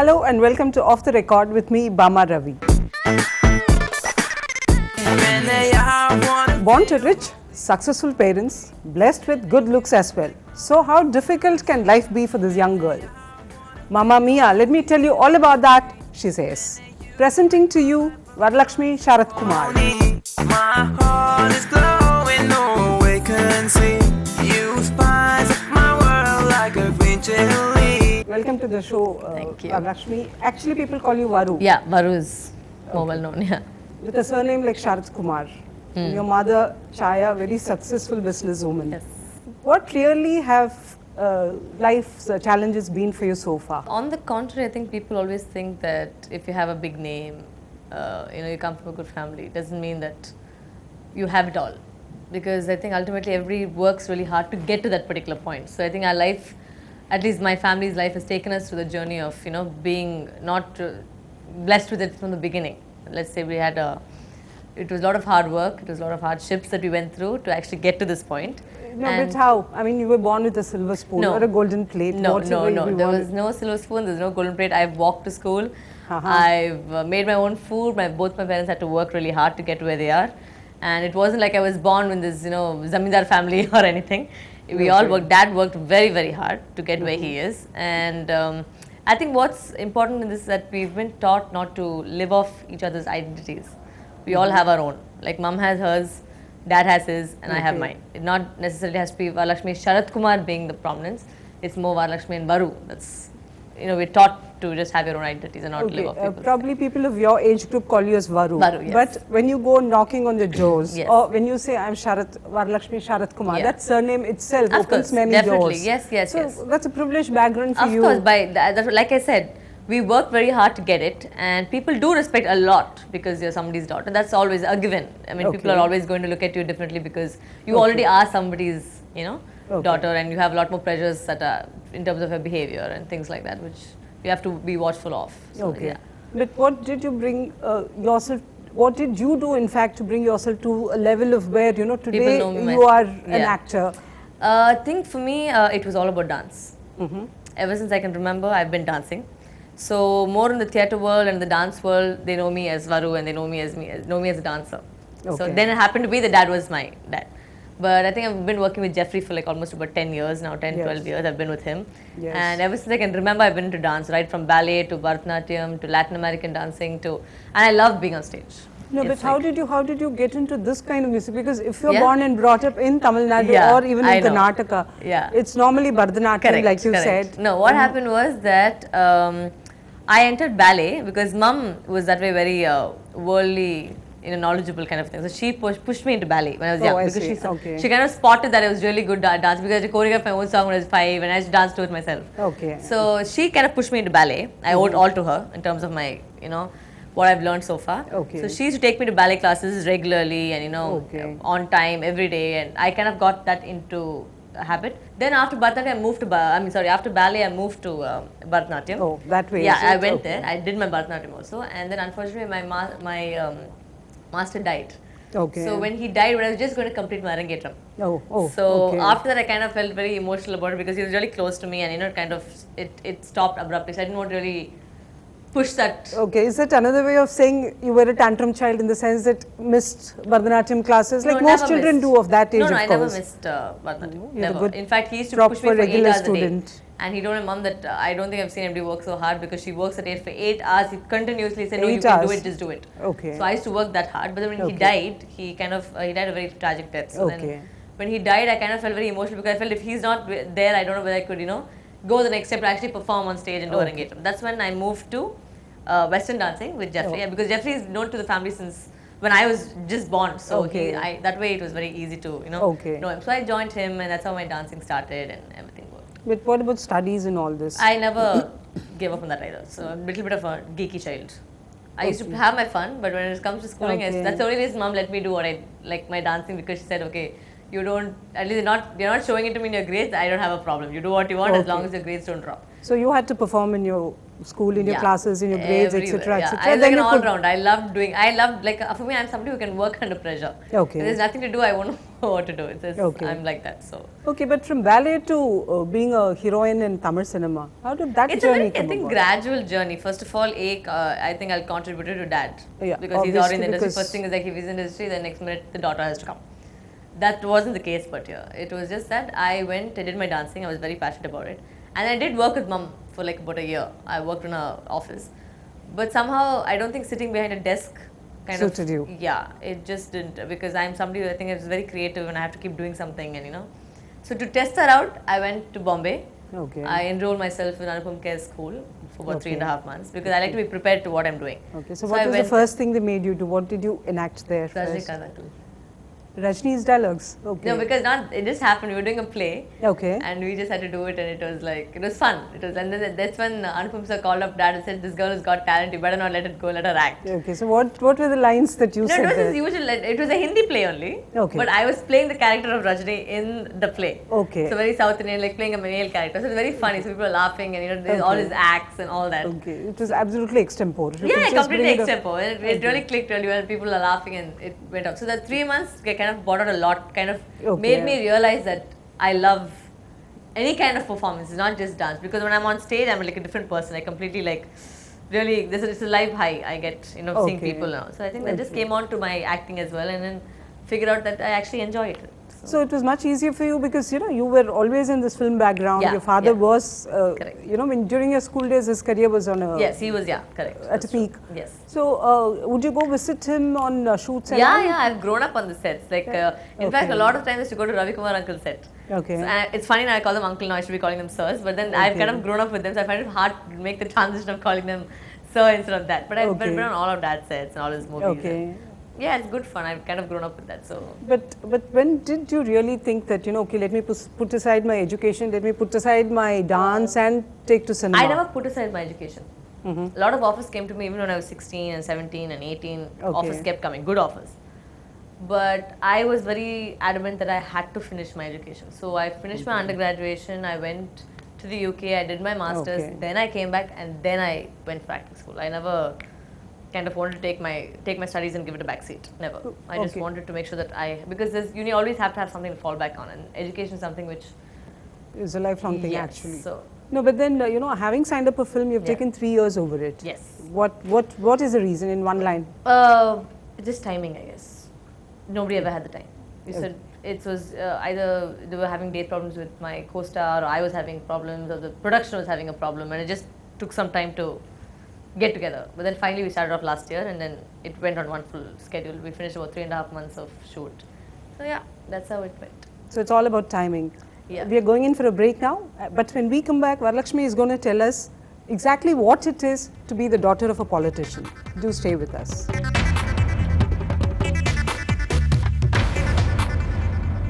Hello and welcome to Off the Record with me, Bama Ravi. Born to rich, successful parents, blessed with good looks as well. So how difficult can life be for this young girl? Mamma Mia, let me tell you all about that, she says. Presenting to you, Varalakshmi Sarathkumar. My heart is glowing, no vacancy. You spice up my world like a green chili. Welcome to the show, Thank you. Varalakshmi. Actually, people call you Varu. Yeah, Varu is more well known, yeah. With a surname like Sarathkumar. Your mother, Chaya, very successful businesswoman. Yes. What clearly have life's challenges been for you so far? On the contrary, I think people always think that if you have a big name, you come from a good family, it doesn't mean that you have it all. Because I think ultimately everybody works really hard to get to that particular point. So I think our life, at least my family's life, has taken us through the journey of, being not blessed with it from the beginning. Let's say we had it was a lot of hard work, it was a lot of hardships that we went through to actually get to this point. No, but how? I mean, you were born with a silver spoon or a golden plate. No. There was no silver spoon, there's no golden plate. I've walked to school. I've made my own food. Both my parents had to work really hard to get to where they are. And it wasn't like I was born in this, zamindar family or anything. We all worked. Dad worked very, very hard to get where he is. And I think what's important in this is that we've been taught not to live off each other's identities. We all have our own. Like mom has hers, dad has his, and I have mine. It not necessarily has to be Varalakshmi Sarathkumar being the prominence. It's more Varalakshmi and Varu. That's, we're taught to just have your own identities and not live off people's. Probably people of your age group call you as Varu. Varu, yes. But when you go knocking on the doors, Yes. or when you say I'm Varalakshmi Sarathkumar, that surname itself opens many definitely. doors. Yes. So that's a privileged background for you. Of course, like I said, we work very hard to get it, and people do respect a lot because you're somebody's daughter. That's always a given. I mean, people are always going to look at you differently because you already are somebody's, daughter, and you have a lot more pressures that are in terms of your behavior and things like that, which you have to be watchful of. So, yeah. But what did you bring yourself? What did you do, in fact, to bring yourself to a level of where today you are an actor? I think for me, it was all about dance. Ever since I can remember, I've been dancing. So more in the theatre world and the dance world, they know me as Varu and they know me as a dancer. So then it happened to be that dad was my dad. But I think I've been working with Jeffrey for like almost about 10 years now, 12 years I've been with him. And ever since I can remember, I've been into dance, right from ballet to Bharatanatyam to Latin American dancing and I love being on stage. No, but how did you get into this kind of music? Because if you're born and brought up in Tamil Nadu or even in Karnataka, it's normally Bharatanatyam, like you said. No, what happened was that I entered ballet because mom was that way very worldly, knowledgeable kind of thing. So she pushed me into ballet when I was young because she kind of spotted that I was really good at dance because I choreographed my own song when I was 5 and I used to dance to it myself. So she kind of pushed me into ballet. I owed all to her in terms of my, what I've learned so far. So she used to take me to ballet classes regularly and on time every day, and I kind of got that into a habit. Then after Bharatanatyam, I moved to after ballet I moved to Bharatanatyam. Oh, that way. Yeah, I went there. I did my Bharatanatyam also, and then unfortunately my master died. So when he died, when I was just going to complete my Arangetram. After that I kind of felt very emotional about it because he was really close to me, and it stopped abruptly. So I didn't want to really push that. Is that another way of saying you were a tantrum child in the sense that missed Bharatanatyam classes? Like most children do of that age, No, of I course. never missed Bharatanatyam. Never. In fact, he used to push me for 8 hours a day. And he told my mom that I don't think I've seen anybody work so hard because she works at 8 for 8 hours. He continuously said, no, you can do it, just do it. So I used to work that hard. But then when he died, he died a very tragic death. So then when he died, I kind of felt very emotional because I felt if he's not there, I don't know whether I could, go the next step to actually perform on stage and do Arangetram. That's when I moved to Western dancing with Jeffrey, because Jeffrey is known to the family since when I was just born. So that way it was very easy to know him. So I joined him, and that's how my dancing started and everything worked. But what about studies and all this? I never gave up on that either. So I'm a little bit of a geeky child. I used to have my fun, but when it comes to schooling, that's the only reason mom let me do what I like, my dancing, because she said, okay, you don't, at least you're not showing it to me in your grades, I don't have a problem. You do what you want as long as your grades don't drop. So you had to perform in your school, in your Yeah. classes, in your grades, Everywhere, etc., yeah. etc. I was like then an you could- all-round. I loved, like, for me, I'm somebody who can work under pressure. Okay. If there's nothing to do, I won't know what to do. It's just, Okay. I'm like that, so. Okay, but from ballet to being a heroine in Tamil cinema, how did that It's a journey very, I come think, about? gradual journey. First of all, I think I'll contribute to dad. Yeah, Because he's already in the obviously, industry. because- First thing is like if he's in the industry, the next minute the daughter has to come. That wasn't the case, but yeah, it was just that I did my dancing. I was very passionate about it. And I did work with mom for like about a year. I worked in an office. But somehow, I don't think sitting behind a desk kind Suited of... you. Yeah, it just didn't. Because I'm somebody who I think is very creative and I have to keep doing something and So to test that out, I went to Bombay. Okay. I enrolled myself in Anupam Kher's school for about Okay. 3.5 months because I like to be prepared to what I'm doing. Okay, so what I was the went first thing they made you do? What did you enact there first? Rajnikant too. Rajni's dialogues. Okay. No, because it just happened. We were doing a play. Okay. And we just had to do it, and it was fun. And then that's when Anupam sir called up dad and said, "This girl has got talent. You better not let it go. Let her act." Okay, so what were the lines that you No, said it was there? his usual. It was a Hindi play only. Okay. But I was playing the character of Rajni in the play. Okay. So very South Indian, like playing a male character. So it was very funny. So people were laughing, and there's all Okay. his acts and all that. Okay, it was absolutely extempore. You could Yeah, just completely bring it up. extempo. It really clicked really well. People are laughing, and it went out. So the 3 months kind of brought out a lot. Kind of Okay. made me realize that I love any kind of performance. It's not just dance. Because when I'm on stage, I'm like a different person. I completely like really. It's a live high. I get seeing Okay. people now. So I think that just Okay. came on to my acting as well, and then figured out that I actually enjoy it. So it was much easier for you because you were always in this film background. Yeah, Your father yeah. was, Correct. during your school days, his career was on a Yes, he was. Yeah, correct. at a That's true. peak. Yes. So would you go visit him on shoots? And Yeah, all? yeah, I've grown up on the sets. Like, in fact, Okay. a lot of times I used to go to Ravi Kumar uncle's set. Okay. So, it's funny now I call them uncle now, I should be calling them sirs. But then I've kind of grown up with them, so I find it hard to make the transition of calling them sir instead of that. But I've Okay. been on all of dad's sets and all his movies. Okay. Yeah, it's good fun. I've kind of grown up with that. So But when did you really think that okay, let me put aside my education, let me put aside my dance and take to cinema? I never put aside my education. A lot of offers came to me even when I was 16 and 17 and 18. Okay. Offers kept coming, good offers. But I was very adamant that I had to finish my education. So I finished my undergraduation, I went to the UK, I did my masters, Okay. then I came back and then I went for acting school. I never kind of wanted to take my studies and give it a backseat. Never. I just Okay. wanted to make sure that because you always have to have something to fall back on, and education is something which It's a lifelong thing yes, actually. So No, but then having signed up a film, you've Yeah. taken 3 years over it. yes. What is the reason in one line? Just timing, I guess. Nobody ever had the time. You said it was either they were having date problems with my co-star, or I was having problems, or the production was having a problem, and it just took some time to get together. But then finally we started off last year, and then it went on one full schedule. We finished about 3.5 months of shoot. So yeah, that's how it went. So it's all about timing. Yeah. We are going in for a break now, but when we come back, Varalakshmi is going to tell us exactly what it is to be the daughter of a politician. Do stay with us.